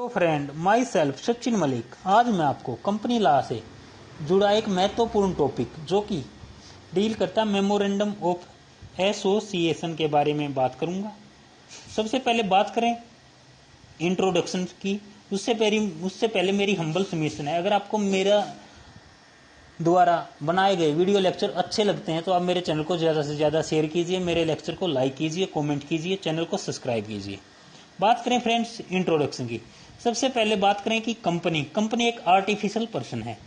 तो friend, my self Sachin Malik. आज मैं आपको कंपनी लॉ से जुड़ा एक महत्वपूर्ण टॉपिक जो कि डील करता मेमोरेंडम ऑफ एसोसिएशन के बारे में बात करूंगा। सबसे पहले बात करें इंट्रोडक्शन की। उससे पहले मेरी हम्बल सबमिशन है, अगर आपको मेरा द्वारा बनाए गए वीडियो लेक्चर अच्छे लगते हैं तो आप मेरे चैनल को ज़्यादा से ज़्यादा शेयर कीजिए, मेरे लेक्चर को लाइक कीजिए, कमेंट कीजिए, चैनल को सब्सक्राइब कीजिए। बात करें फ्रेंड्स इंट्रोडक्शन की। सबसे पहले बात करें कि कंपनी एक आर्टिफिशियल पर्सन है।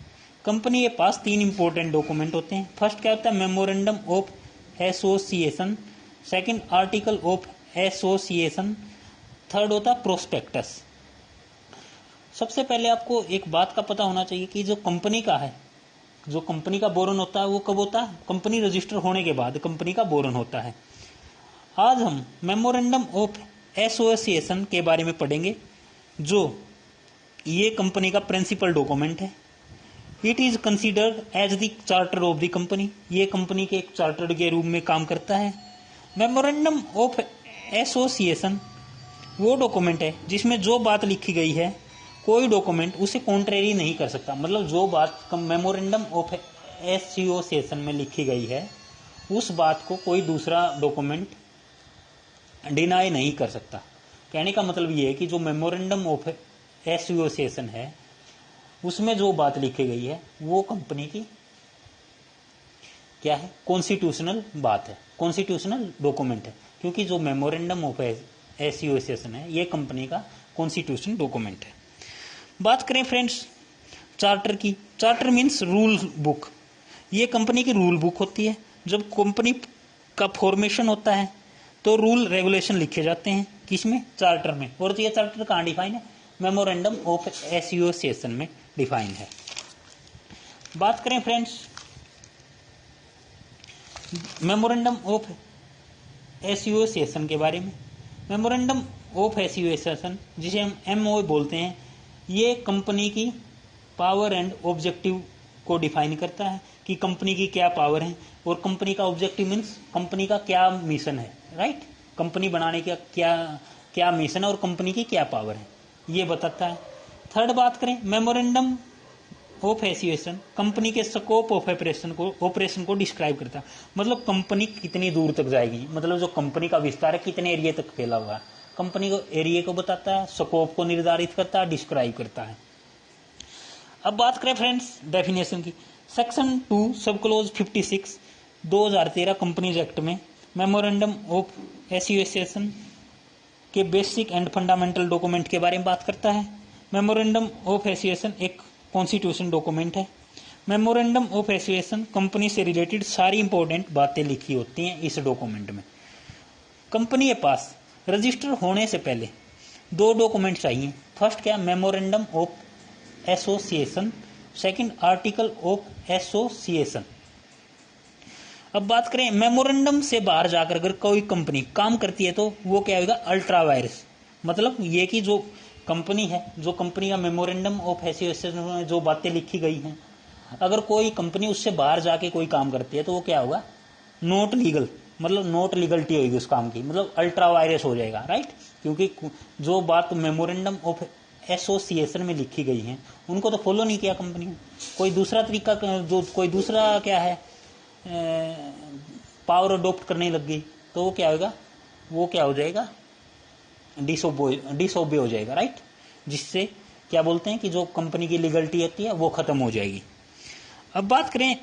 कंपनी के पास 3 इंपॉर्टेंट डॉक्यूमेंट होते हैं। फर्स्ट क्या होता है? Memorandum of association. Second article of association. Third होता है प्रोस्पेक्टस। सबसे पहले आपको एक बात का पता होना चाहिए कि जो कंपनी का है, जो कंपनी का बोरन होता है वो कब होता है? कंपनी रजिस्टर होने के बाद कंपनी का बोरन होता है। आज हम मेमोरेंडम ऑफ एसोसिएशन के बारे में पढ़ेंगे, जो ये कंपनी का प्रिंसिपल डॉक्यूमेंट है। It is considered as the charter of the company. ये कंपनी के एक चार्टर के रूप में काम करता है। मेमोरेंडम ऑफ एसोसिएशन वो डॉक्यूमेंट है जिसमें जो बात लिखी गई है कोई डॉक्यूमेंट उसे कॉन्ट्रेरी नहीं कर सकता। मतलब जो बात मेमोरेंडम ऑफ एसोसिएशन में लिखी गई है उस बात को कोई दूसरा डॉक्यूमेंट डिनाई नहीं कर सकता। कहने का मतलब ये है कि जो मेमोरेंडम ऑफ एसोसिएशन है उसमें जो बात लिखी गई है वो कंपनी की क्या है? कॉन्स्टिट्यूशनल बात है, कॉन्स्टिट्यूशनल डॉक्यूमेंट है, क्योंकि जो मेमोरेंडम ऑफ एसोसिएशन है ये कंपनी का कॉन्स्टिट्यूशन डॉक्यूमेंट है। बात करें फ्रेंड्स चार्टर की। Charter means rule book. ये कंपनी की रूल बुक होती है। जब कंपनी का फॉर्मेशन होता है तो रूल रेगुलेशन लिखे जाते हैं किसमें? चार्टर में। और ये चार्टर कहाँ डिफाइन है? मेमोरेंडम ऑफ एसोसिएशन में डिफाइन है। बात करें फ्रेंड्स मेमोरेंडम ऑफ एसोसिएशन के बारे में। मेमोरेंडम ऑफ एसोसिएशन, जिसे हम एमओ बोलते हैं, ये कंपनी की पावर एंड ऑब्जेक्टिव को डिफाइन करता है कि कंपनी की क्या पावर है और कंपनी का ऑब्जेक्टिव मीन्स कंपनी का क्या मिशन है, राइट? कंपनी बनाने का क्या मिशन है और कंपनी की क्या पावर है ये बताता है। थर्ड बात करें मेमोरेंडम ऑफ एसोसिएशन कंपनी के स्कोप ऑफ ऑपरेशन को डिस्क्राइब करता है। मतलब कंपनी कितनी दूर तक जाएगी, मतलब जो कंपनी का विस्तार है कितने एरिया तक फैला हुआ है, कंपनी को एरिया को बताता है, स्कोप को निर्धारित करता है, डिस्क्राइब करता है। अब बात करें फ्रेंड्स डेफिनेशन की। सेक्शन 2 सब क्लोज 56 2013 कंपनीज एक्ट में मेमोरेंडम ऑफ एसोसिएशन के बेसिक एंड फंडामेंटल डॉक्यूमेंट के बारे में बात करता है। मेमोरेंडम ऑफ एसोसिएशन एक कॉन्स्टिट्यूशन डॉक्यूमेंट है। मेमोरेंडम ऑफ एसोसिएशन कंपनी से रिलेटेड सारी इंपॉर्टेंट बातें लिखी होती हैं इस डॉक्यूमेंट में। कंपनी के पास रजिस्टर होने से पहले 2 डॉक्यूमेंट चाहिए। फर्स्ट क्या? Memorandum of association. Second article of association. अब बात करें मेमोरेंडम से बाहर जाकर अगर कोई कंपनी काम करती है तो वो क्या होगा? Ultra vires. मतलब ये कि जो कंपनी है, जो कंपनी का मेमोरेंडम ऑफ एसोसिएशन में जो बातें लिखी गई हैं, अगर कोई कंपनी उससे बाहर जाके कोई काम करती है तो वो क्या होगा? Not legal. मतलब नॉट लीगलिटी होगी उस काम की, मतलब अल्ट्रा वायरस हो जाएगा, राइट? क्योंकि जो बात मेमोरेंडम ऑफ एसोसिएशन में लिखी गई है उनको तो फॉलो नहीं किया कंपनी ने। कोई दूसरा तरीका, जो कोई दूसरा क्या है पावर अडॉप्ट करने लग गई तो वो क्या होगा? वो क्या हो जाएगा? डिसओबे हो जाएगा, राइट? जिससे क्या बोलते हैं कि जो कंपनी की लीगलिटी होती है वो खत्म हो जाएगी। अब बात करें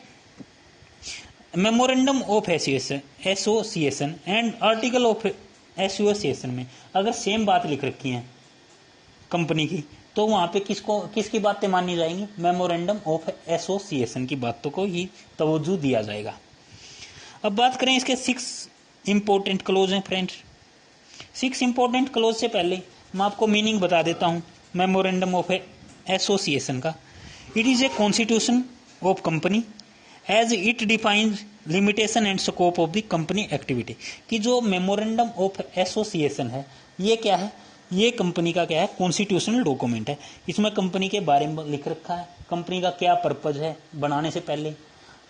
memorandum of association and article of association में अगर सेम बात लिख रखी है कंपनी की तो वहां पे किसकी बातें मानी जाएंगी? मेमोरेंडम ऑफ एसोसिएशन की बातों को ही तवज्जो दिया जाएगा। अब बात करें इसके 6 इंपॉर्टेंट क्लोज हैं फ्रेंड्स। 6 इंपॉर्टेंट क्लोज से पहले मैं आपको मीनिंग बता देता हूं मेमोरेंडम ऑफ एसोसिएशन का। It is a constitution of company as it defines limitation and scope of the company activity. कि जो मेमोरेंडम ऑफ एसोसिएशन है ये क्या है? ये कंपनी का क्या है? कॉन्स्टिट्यूशनल डॉक्यूमेंट है। इसमें कंपनी के बारे में लिख रखा है, कंपनी का क्या पर्पज है बनाने से पहले,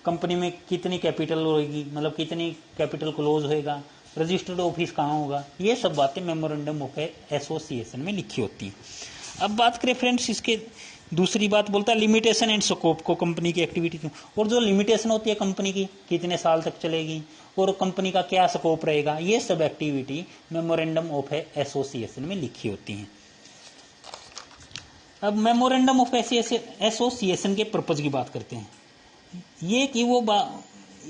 कंपनी में कितनी कैपिटल होगी, मतलब कितनी कैपिटल क्लोज होएगा, रजिस्टर्ड ऑफिस कहाँ होगा, ये सब बातें मेमोरेंडम ऑफ एसोसिएशन में लिखी होती हैं। अब बात करें फ्रेंड्स, इसके दूसरी बात बोलता है लिमिटेशन एंड स्कोप को कंपनी की एक्टिविटी की, और जो लिमिटेशन होती है कंपनी की कितने साल तक चलेगी और कंपनी का क्या स्कोप रहेगा, ये सब एक्टिविटी मेमोरेंडम ऑफ एसोसिएशन में लिखी होती हैं। अब मेमोरेंडम ऑफ एसोसिएशन के पर्पज की बात करते हैं। ये कि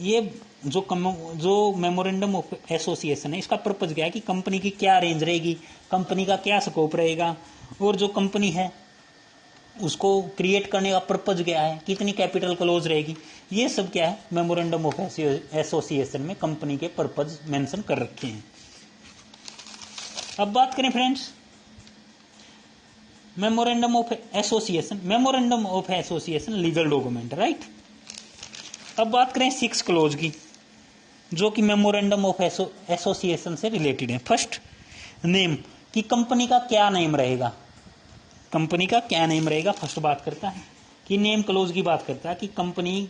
ये जो मेमोरेंडम ऑफ एसोसिएशन है, इसका पर्पज क्या है कि कंपनी की क्या रेंज रहेगी, कंपनी का क्या स्कोप रहेगा, और जो कंपनी है उसको क्रिएट करने का पर्पज क्या है, कितनी कैपिटल क्लोज रहेगी, ये सब क्या है मेमोरेंडम ऑफ एसोसिएशन में कंपनी के पर्पज मेंशन कर रखे हैं। अब बात करें friends memorandum of association. Memorandum of association legal document, right. अब बात करें 6 क्लोज की जो कि मेमोरेंडम ऑफ एसोसिएशन से रिलेटेड है। फर्स्ट, नेम, कि कंपनी का क्या नेम रहेगा, कंपनी का क्या नेम रहेगा, फर्स्ट बात करता है कि नेम क्लोज की बात करता है कि कंपनी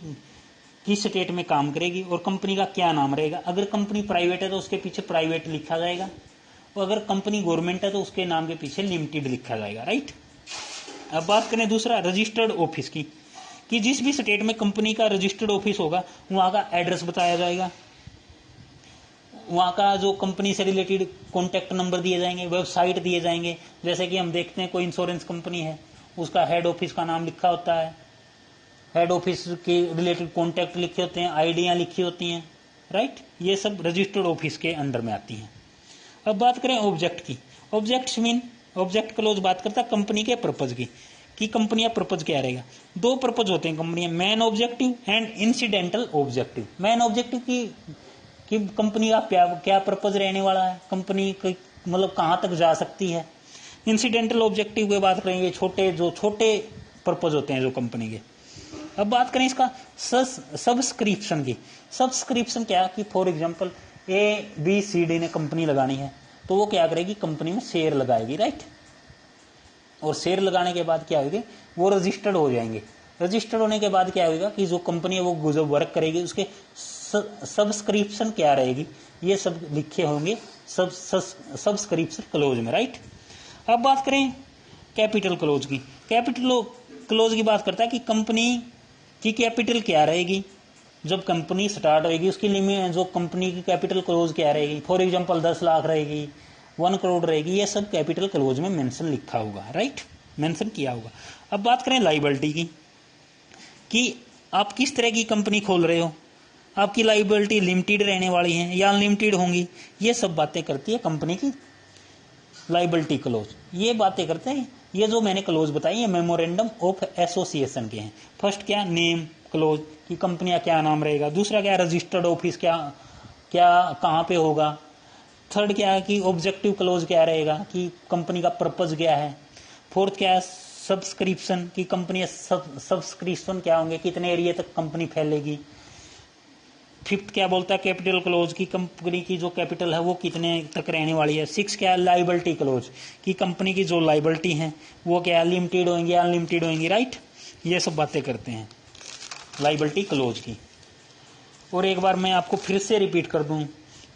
किस स्टेट में काम करेगी और कंपनी का क्या नाम रहेगा। अगर कंपनी प्राइवेट है तो उसके पीछे प्राइवेट लिखा जाएगा, और अगर कंपनी गवर्नमेंट है तो उसके नाम के पीछे लिमिटेड लिखा जाएगा, राइट। अब बात करें दूसरा रजिस्टर्ड ऑफिस की, कि जिस भी स्टेट में कंपनी का रजिस्टर्ड ऑफिस होगा वहां का एड्रेस बताया जाएगा, वहां का जो कंपनी से रिलेटेड कॉन्टैक्ट नंबर दिए जाएंगे, वेबसाइट दिए जाएंगे। जैसे कि हम देखते हैं कोई इंश्योरेंस कंपनी है, उसका हेड ऑफिस का नाम लिखा होता है, हेड ऑफिस के रिलेटेड कॉन्टैक्ट लिखे होते हैं, आईडियां लिखी होती हैं, राइट। ये सब रजिस्टर्ड ऑफिस के अंडर में आती हैं। अब बात करें ऑब्जेक्ट की। ऑब्जेक्ट्स मीन, ऑब्जेक्ट क्लोज बात करता है कंपनी के पर्पज की, कि कंपनी का पर्पज क्या रहेगा। 2 पर्पज होते हैं company, main objective and incidental objective. Main objective कि कंपनी का क्या पर्पज रहने वाला है, कंपनी मतलब कहाँ तक जा सकती है। इंसिडेंटल ऑब्जेक्टिव की बात करेंगे, छोटे पर्पज होते हैं जो कंपनी के। अब बात करें इसका सब्सक्रिप्शन की। सब्सक्रिप्शन क्या कि फॉर एग्जांपल ABCD ने कंपनी लगानी है तो वो क्या करेगी, कंपनी में शेयर लगाएगी, राइट। और शेयर लगाने के बाद क्या होगी, वो रजिस्टर्ड हो जाएंगे। रजिस्टर्ड होने के बाद क्या होगा कि जो कंपनी है वो जो वर्क करेगी उसके सब्सक्रिप्शन क्या रहेगी, ये सब लिखे होंगे सब्सक्रिप्शन क्लोज में, राइट। अब बात करें कैपिटल क्लोज की। कैपिटल क्लोज की बात करता है कि कंपनी की कैपिटल क्या रहेगी, जब कंपनी स्टार्ट होगी उसकी लिमिट, जो कंपनी की कैपिटल क्लोज क्या रहेगी, फॉर एग्जांपल 10 लाख रहेगी, 1 करोड़ रहेगी, ये सब कैपिटल क्लोज में मेंशन लिखा होगा, राइट, मेंशन किया होगा। अब बात करें लायबिलिटी की, कि आप किस तरह की कंपनी खोल रहे हो, आपकी लायबिलिटी लिमिटेड रहने वाली है या अनलिमिटेड होंगी, ये सब बातें करती है कंपनी की लायबिलिटी क्लोज। ये बातें करते हैं, ये जो मैंने क्लोज बताई है मेमोरेंडम ऑफ एसोसिएशन के हैं। फर्स्ट क्या, नेम क्लोज, कि कंपनी का क्या नाम रहेगा। दूसरा क्या, रजिस्टर्ड ऑफिस क्या कहाँ पे होगा। थर्ड क्या है कि ऑब्जेक्टिव क्लोज क्या रहेगा, कि कंपनी का पर्पज क्या है। फोर्थ क्या है, सब्सक्रिप्शन, की कंपनी सब्सक्रिप्शन क्या होंगे, कितने एरिया तक कंपनी फैलेगी। फिफ्थ क्या बोलता है, कैपिटल क्लोज, की कंपनी की जो कैपिटल है वो कितने तक रहने वाली है। सिक्स क्या है, लायबिलिटी क्लोज, की कंपनी की जो लायबिलिटी है वो क्या लिमिटेड होंगी या अनलिमिटेड होंगी, राइट। ये सब बातें करते हैं लायबिलिटी क्लोज की। और एक बार मैं आपको फिर से रिपीट कर दूं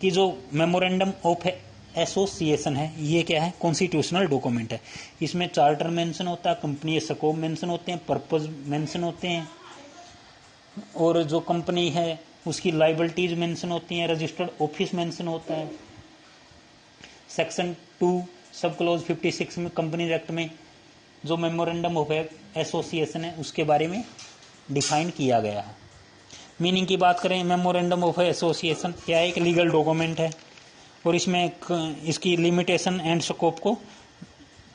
कि जो मेमोरेंडम ऑफ एसोसिएशन है ये क्या है, कॉन्स्टिट्यूशनल डॉक्यूमेंट है। इसमें चार्टर मेंशन होता है, कंपनी स्कोप मेंशन होते हैं, पर्पज मेंशन होते हैं, और जो कंपनी है उसकी लायबिलिटीज मेंशन होती हैं, रजिस्टर्ड ऑफिस मेंशन होता है। सेक्शन 2 सब क्लोज 56 में कंपनी एक्ट में जो मेमोरेंडम ऑफ एसोसिएशन है उसके बारे में डिफाइन किया गया है। मीनिंग की बात करें, मेमोरेंडम ऑफ एसोसिएशन क्या है, एक लीगल डॉक्यूमेंट है और इसमें इसकी लिमिटेशन एंड स्कोप को,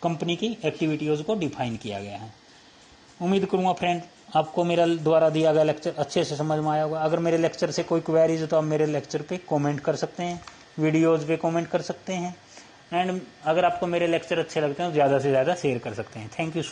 कंपनी की एक्टिविटीज को डिफाइन किया गया है। उम्मीद करूंगा फ्रेंड आपको मेरा द्वारा दिया गया लेक्चर अच्छे से समझ में आया होगा। अगर मेरे लेक्चर से कोई क्वेरीज हो तो आप मेरे लेक्चर पे कमेंट कर सकते हैं, वीडियोज पे कमेंट कर सकते हैं, एंड अगर आपको मेरे लेक्चर अच्छे लगते हैं तो ज़्यादा से ज़्यादा शेयर कर सकते हैं। Thank you so much.